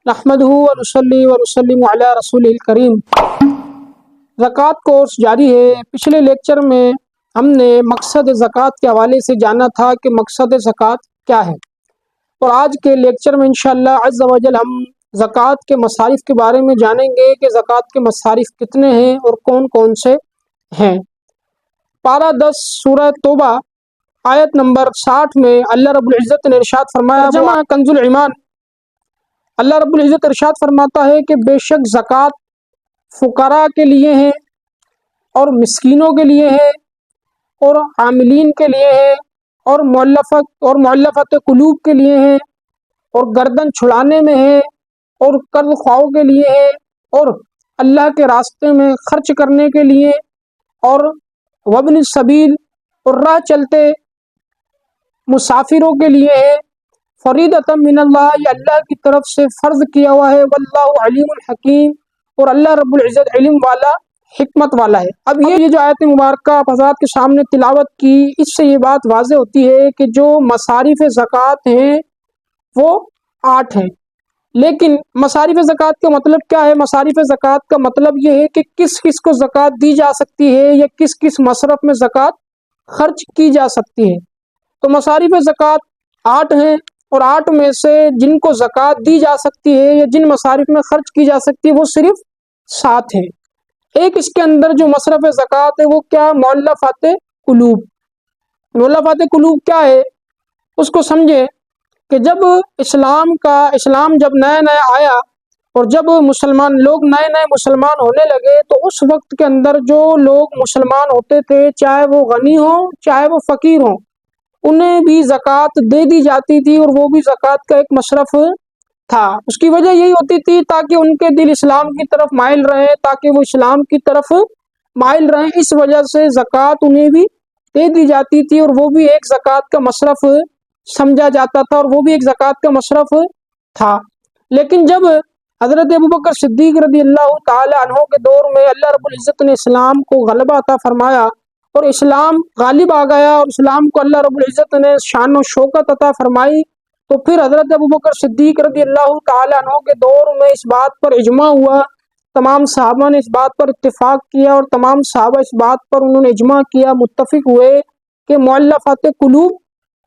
نحمدہ ونصلی ونسلم علی رسول الکریم۔ زکوٰۃ کورس جاری ہے۔ پچھلے لیکچر میں ہم نے مقصد زکوٰۃ کے حوالے سے جانا تھا کہ مقصد زکوٰۃ کیا ہے، اور آج کے لیکچر میں انشاءاللہ عز و جل ہم زکوٰۃ کے مصارف کے بارے میں جانیں گے کہ زکوٰۃ کے مصارف کتنے ہیں اور کون کون سے ہیں۔ پارہ 10 سورہ توبہ آیت نمبر 60 میں اللہ رب العزت نے ارشاد فرمایا، جمع کنز الایمان، اللہ رب العزت ارشاد فرماتا ہے کہ بے شک زکوٰۃ فقراء کے لیے ہے اور مسکینوں کے لیے ہے اور عاملین کے لیے ہے اور مؤلفت قلوب کے لیے ہے اور گردن چھڑانے میں ہے اور قرض خواہوں کے لیے ہے اور اللہ کے راستے میں خرچ کرنے کے لیے اور وابن السبیل اور راہ چلتے مسافروں کے لیے ہے، فریضۃ من اللہ، یہ اللہ کی طرف سے فرض کیا ہوا ہے، واللہ علیم الحکیم، اور اللہ رب العزت علم والا حکمت والا ہے۔ اب یہ جو آیت مبارکہ آپ حضرات کے سامنے تلاوت کی، اس سے یہ بات واضح ہوتی ہے کہ جو مصارف زکوٰۃ ہیں وہ 8 ہیں، لیکن مصارف زکوٰۃ کا مطلب کیا ہے؟ مصارف زکوٰۃ کا مطلب یہ ہے کہ کس کس کو زکوٰۃ دی جا سکتی ہے یا کس کس مصرف میں زکوٰۃ خرچ کی جا سکتی ہے۔ تو مصارف زکوٰۃ 8 ہیں، اور 8 میں سے جن کو زکوٰۃ دی جا سکتی ہے یا جن مصارف میں خرچ کی جا سکتی ہے وہ صرف 7 ہیں۔ ایک اس کے اندر جو مصرف زکوٰۃ ہے وہ کیا؟ مؤلفات قلوب۔ مؤلفات قلوب کیا ہے اس کو سمجھیں کہ جب اسلام جب نیا آیا اور جب لوگ نئے مسلمان ہونے لگے، تو اس وقت کے اندر جو لوگ مسلمان ہوتے تھے، چاہے وہ غنی ہوں چاہے وہ فقیر ہوں، انہیں بھی زکوٰۃ دے دی جاتی تھی، اور وہ بھی زکوٰۃ کا ایک مصرف تھا۔ اس کی وجہ یہی ہوتی تھی تاکہ ان کے دل اسلام کی طرف مائل رہے، تاکہ وہ اسلام کی طرف مائل رہیں، اس وجہ سے زکوٰۃ انہیں بھی دے دی جاتی تھی، اور وہ بھی ایک زکوٰۃ کا مصرف سمجھا جاتا تھا، اور وہ بھی ایک زکوٰۃ کا مصرف تھا۔ لیکن جب حضرت ابوبکر صدیق رضی اللہ تعالی عنہ کے دور میں اللہ رب العزت نے اسلام کو غلبہ عطا فرمایا اور اسلام غالب آ گیا، اور اسلام کو اللہ رب العزت نے شان و شوکت عطا فرمائی، تو پھر حضرت ابوبکر صدیق رضی اللہ تعالی عنہ کے دور میں اس بات پر اجماع ہوا، تمام صحابہ نے اس بات پر اتفاق کیا، اور تمام صحابہ اس بات پر انہوں نے اجماع کیا، متفق ہوئے کہ مؤلفات قلوب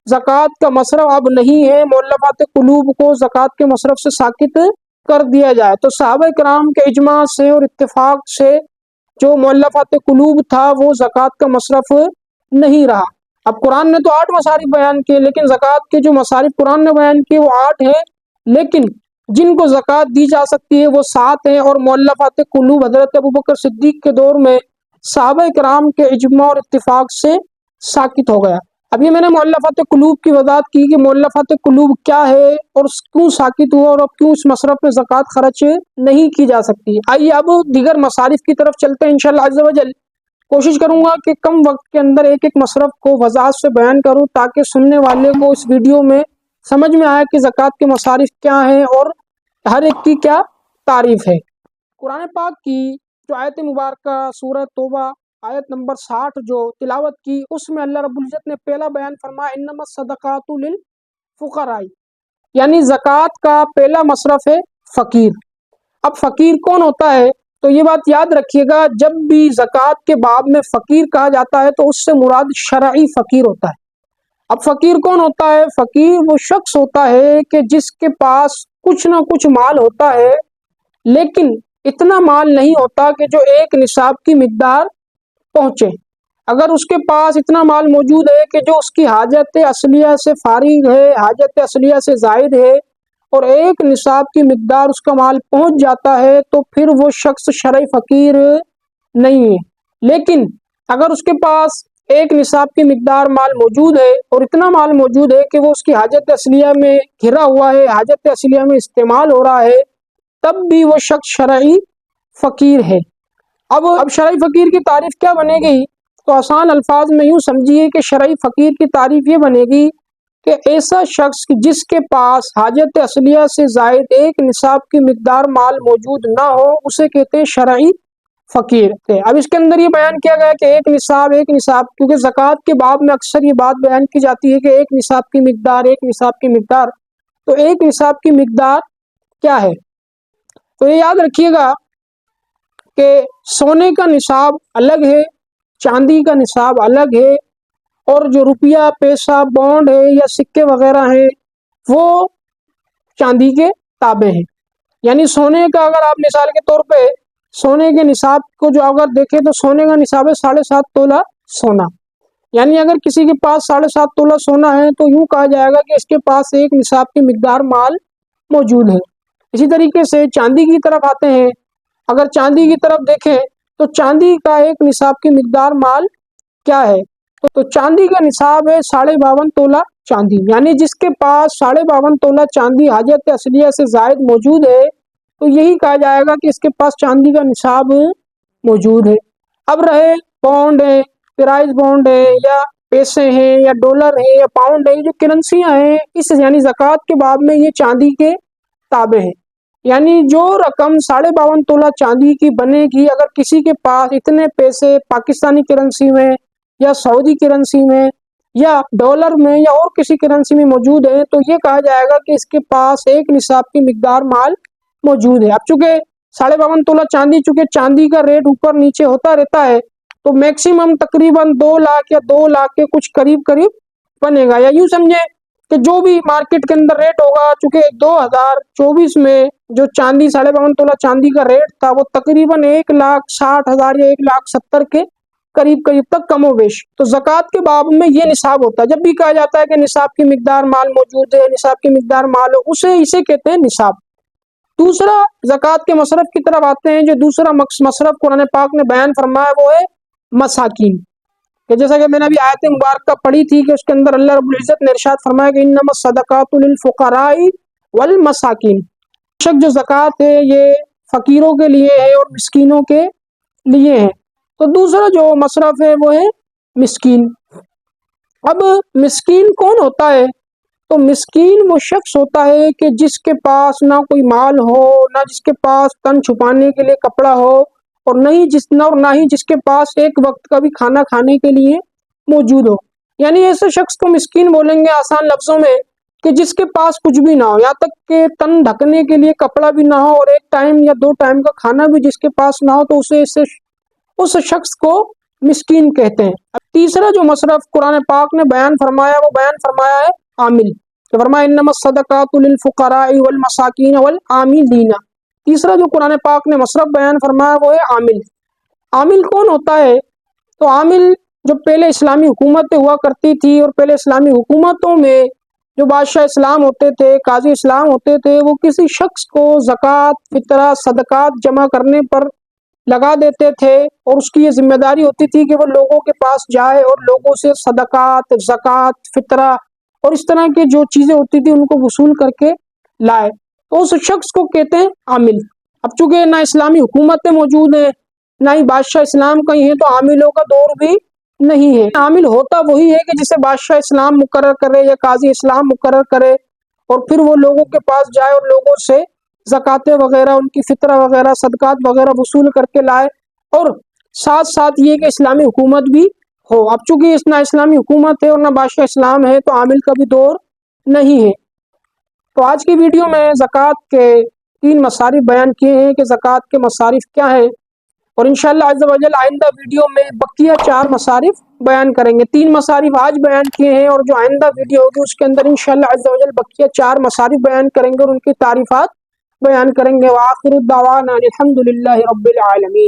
زکوٰۃ کا مصرف اب نہیں ہے، مؤلفات قلوب کو زکوٰۃ کے مصرف سے ساقط کر دیا جائے۔ تو صحابہ کرام کے اجماع سے اور اتفاق سے جو مؤلفات قلوب تھا وہ زکوٰۃ کا مصرف نہیں رہا۔ اب قرآن نے تو 8 مصارف بیان کیے، لیکن زکوٰۃ کے جو مصارف قرآن نے بیان کیے وہ 8 ہیں، لیکن جن کو زکوٰۃ دی جا سکتی ہے وہ 7 ہیں، اور مؤلفات قلوب حضرت ابوبکر صدیق کے دور میں صحابہ کرام کے اجماع اور اتفاق سے ساقط ہو گیا۔ اب یہ میں نے مؤلفات قلوب کی وضاحت کی کہ مؤلفات قلوب کیا ہے اور کیوں ساقط ہوا، اور اب کیوں اس مصرف میں زکوٰۃ خرچ نہیں کی جا سکتی۔ آئیے اب دیگر مصارف کی طرف چلتے ہیں انشاءاللہ عز و جل۔ کوشش کروں گا کہ کم وقت کے اندر ایک ایک مصرف کو وضاحت سے بیان کروں، تاکہ سننے والے کو اس ویڈیو میں سمجھ میں آئے کہ زکوٰۃ کے مصارف کیا ہیں اور ہر ایک کی کیا تعریف ہے۔ قرآن پاک کی جو آیت مبارکہ سورہ توبہ آیت نمبر 60 جو تلاوت کی، اس میں اللہ رب العزت نے پہلا بیان فرمایا انما الصدقات للفقراء، یعنی زکوٰۃ کا پہلا مصرف ہے فقیر۔ اب فقیر کون ہوتا ہے؟ تو یہ بات یاد رکھیے گا، جب بھی زکوٰۃ کے باب میں فقیر کہا جاتا ہے تو اس سے مراد شرعی فقیر ہوتا ہے۔ اب فقیر کون ہوتا ہے؟ فقیر وہ شخص ہوتا ہے کہ جس کے پاس کچھ نہ کچھ مال ہوتا ہے، لیکن اتنا مال نہیں ہوتا کہ جو ایک نصاب کی مقدار پہنچے۔ اگر اس کے پاس اتنا مال موجود ہے کہ جو اس کی حاجت اصلیہ سے فارغ ہے، حاجت اصلیہ سے زائد ہے، اور ایک نصاب کی مقدار اس کا مال پہنچ جاتا ہے، تو پھر وہ شخص شرعی فقیر نہیں ہے۔ لیکن اگر اس کے پاس ایک نصاب کی مقدار مال موجود ہے اور اتنا مال موجود ہے کہ وہ اس کی حاجت اصلیہ میں گھرا ہوا ہے، حاجت اصلیہ میں استعمال ہو رہا ہے، تب بھی وہ شخص شرعی فقیر ہے۔ اب شرعی فقیر کی تعریف کیا بنے گی؟ تو آسان الفاظ میں یوں سمجھیے کہ شرعی فقیر کی تعریف یہ بنے گی کہ ایسا شخص جس کے پاس حاجت اصلیہ سے زائد ایک نصاب کی مقدار مال موجود نہ ہو، اسے کہتے ہیں شرعی فقیر تھے۔ اب اس کے اندر یہ بیان کیا گیا کہ ایک نصاب، کیونکہ زکوٰۃ کے باب میں اکثر یہ بات بیان کی جاتی ہے کہ ایک نصاب کی مقدار، ایک نصاب کی مقدار۔ تو ایک نصاب کی مقدار کیا ہے؟ تو یہ یاد رکھیے گا کہ سونے کا نصاب الگ ہے، چاندی کا نصاب الگ ہے، اور جو روپیہ پیسہ بانڈ ہے یا سکے وغیرہ ہیں وہ چاندی کے تابع ہیں۔ یعنی سونے کا اگر آپ مثال کے طور پہ سونے کے نصاب کو جو اگر دیکھیں تو سونے کا نصاب ہے 7.5 تولہ سونا۔ یعنی اگر کسی کے پاس 7.5 تولہ سونا ہے تو یوں کہا جائے گا کہ اس کے پاس ایک نصاب کی مقدار مال موجود ہے۔ اسی طریقے سے چاندی کی طرف آتے ہیں، اگر چاندی کی طرف دیکھیں تو چاندی کا ایک نصاب کی مقدار مال کیا ہے؟ تو چاندی کا نصاب ہے 52.5 تولہ چاندی۔ یعنی جس کے پاس 52.5 تولہ چاندی حاجت اصلیہ سے زائد موجود ہے تو یہی کہا جائے گا کہ اس کے پاس چاندی کا نصاب موجود ہے۔ اب رہے بانڈ ہے، پرائز بانڈ ہے، یا پیسے ہیں، یا ڈالر ہے، یا پاؤنڈ ہے، جو کرنسیاں ہیں، اس یعنی زکوٰۃ کے باب میں یہ چاندی کے تابع ہے۔ یعنی جو رقم 52.5 تولہ چاندی کی بنے گی، اگر کسی کے پاس اتنے پیسے پاکستانی کرنسی میں یا سعودی کرنسی میں یا ڈالر میں یا اور کسی کرنسی میں موجود ہے تو یہ کہا جائے گا کہ اس کے پاس ایک نصاب کی مقدار مال موجود ہے۔ اب چونکہ 52.5 تولہ چاندی، چونکہ چاندی کا ریٹ اوپر نیچے ہوتا رہتا ہے تو میکسیمم تقریباً 2 لاکھ یا 2 لاکھ کے کچھ قریب بنے گا، یا یوں سمجھے کہ جو بھی مارکیٹ کے اندر ریٹ ہوگا، چونکہ 2024 میں جو چاندی 52.5 تولہ چاندی کا ریٹ تھا وہ تقریباً 1,60,000 یا 1,70,000 کے قریب تک کم و بیش۔ تو زکوٰۃ کے باب میں یہ نصاب ہوتا ہے۔ جب بھی کہا جاتا ہے کہ نصاب کی مقدار مال موجود ہے، نصاب کی مقدار مال ہو، اسے کہتے ہیں نصاب۔ دوسرا زکوٰۃ کے مصرف کی طرف آتے ہیں۔ جو دوسرا مصرف قرآن پاک نے بیان فرمایا وہ ہے مساکین، کہ جیسا کہ میں نے ابھی آیت مبارکہ پڑھی تھی کہ اس کے اندر اللہ رب العزت نے ارشاد فرمایا کہ انما الصدقات للفقراء والمساکین، بے شک جو زکوٰۃ ہے یہ فقیروں کے لیے ہے اور مسکینوں کے لیے ہے۔ تو دوسرا جو مصرف ہے وہ ہے مسکین۔ اب مسکین کون ہوتا ہے؟ تو مسکین وہ شخص ہوتا ہے کہ جس کے پاس نہ کوئی مال ہو، نہ جس کے پاس تن چھپانے کے لیے کپڑا ہو، اور نہ ہی جس کے پاس ایک وقت کا بھی کھانا کھانے کے لیے موجود ہو۔ یعنی ایسے شخص کو مسکین بولیں گے آسان لفظوں میں کہ جس کے پاس کچھ بھی نہ ہو، یہاں تک کہ تن ڈھکنے کے لیے کپڑا بھی نہ ہو اور ایک ٹائم یا 2 ٹائم کا کھانا بھی جس کے پاس نہ ہو، تو اس شخص کو مسکین کہتے ہیں۔ اب تیسرا جو مصرف قرآن پاک نے بیان فرمایا وہ بیان فرمایا ہے عامل، کہ فرمایا انما الصدقات للفقراء والمساکین والعاملین۔ تیسرا جو قرآن پاک نے مصرف بیان فرمایا وہ ہے عامل۔ عامل کون ہوتا ہے؟ تو عامل جو پہلے اسلامی حکومتیں ہوا کرتی تھی، اور پہلے اسلامی حکومتوں میں جو بادشاہ اسلام ہوتے تھے، قاضی اسلام ہوتے تھے، وہ کسی شخص کو زکوٰۃ، فطرہ، صدقات جمع کرنے پر لگا دیتے تھے، اور اس کی یہ ذمہ داری ہوتی تھی کہ وہ لوگوں کے پاس جائے اور لوگوں سے صدقات، زکوٰۃ، فطرہ اور اس طرح کی جو چیزیں ہوتی تھی ان کو وصول کر کے لائے۔ تو اس شخص کو کہتے ہیں عامل۔ اب چونکہ نہ اسلامی حکومتیں موجود ہیں، نہ ہی بادشاہ اسلام کہیں ہیں، تو عاملوں کا دور بھی نہیں ہے۔ عامل ہوتا وہی ہے کہ جسے بادشاہ اسلام مقرر کرے یا قاضی اسلام مقرر کرے، اور پھر وہ لوگوں کے پاس جائے اور لوگوں سے زکاتیں وغیرہ، ان کی فطرہ وغیرہ، صدقات وغیرہ وصول کر کے لائے، اور ساتھ ساتھ یہ کہ اسلامی حکومت بھی ہو۔ اب چونکہ نہ اسلامی حکومت ہے اور نہ بادشاہ اسلام ہے تو عامل کا بھی دور نہیں ہے۔ تو آج کی ویڈیو میں زکوٰۃ کے 3 مصارف بیان کیے ہیں کہ زکوٰۃ کے مصارف کیا ہیں، اور انشاءاللہ عز و جل آئندہ ویڈیو میں بقیہ 4 مصارف بیان کریں گے۔ 3 مصارف آج بیان کیے ہیں، اور جو آئندہ ویڈیو ہوگی اس کے اندر انشاءاللہ عز و جل بقیہ 4 مصارف بیان کریں گے اور ان کی تعریفات بیان کریں گے۔ وآخر الدعوانا الحمد للہ رب العالمین۔